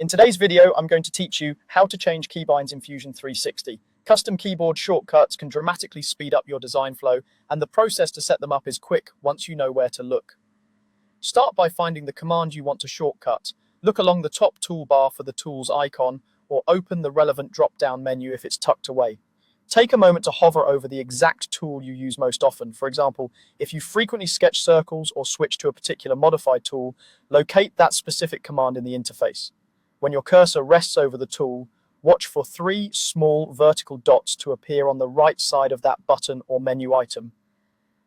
In today's video, I'm going to teach you how to change keybinds in Fusion 360. Custom keyboard shortcuts can dramatically speed up your design flow, and the process to set them up is quick once you know where to look. Start by finding the command you want to shortcut. Look along the top toolbar for the tool's icon, or open the relevant drop-down menu if it's tucked away. Take a moment to hover over the exact tool you use most often. For example, if you frequently sketch circles or switch to a particular modified tool, locate that specific command in the interface. When your cursor rests over the tool, watch for 3 small vertical dots to appear on the right side of that button or menu item.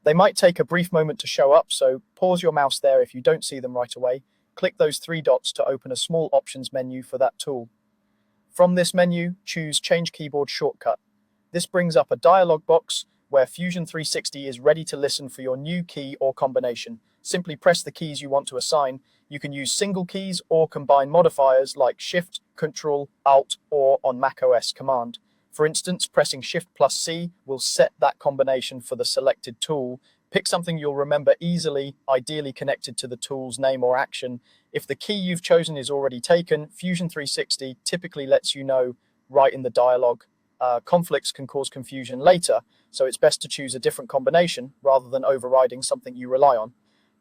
They might take a brief moment to show up, so pause your mouse there if you don't see them right away. Click those 3 dots to open a small options menu for that tool. From this menu, choose Change Keyboard Shortcut. This brings up a dialog box where Fusion 360 is ready to listen for your new key or combination. Simply press the keys you want to assign. You can use single keys or combine modifiers like Shift, Control, Alt, or on macOS Command. For instance, pressing Shift plus C will set that combination for the selected tool. Pick something you'll remember easily, ideally connected to the tool's name or action. If the key you've chosen is already taken, Fusion 360 typically lets you know right in the dialog. Conflicts can cause confusion later, so it's best to choose a different combination rather than overriding something you rely on.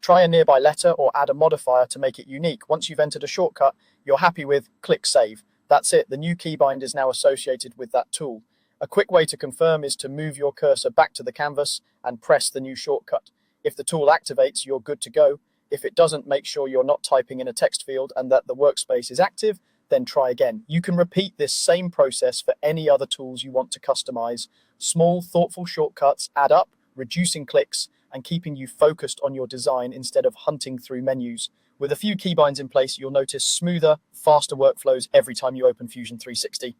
Try a nearby letter or add a modifier to make it unique. Once you've entered a shortcut you're happy with, click Save. That's it, the new keybind is now associated with that tool. A quick way to confirm is to move your cursor back to the canvas and press the new shortcut. If the tool activates, you're good to go. If it doesn't, make sure you're not typing in a text field and that the workspace is active, then try again. You can repeat this same process for any other tools you want to customize. Small, thoughtful shortcuts add up, reducing clicks and keeping you focused on your design instead of hunting through menus. With a few keybinds in place, you'll notice smoother, faster workflows every time you open Fusion 360.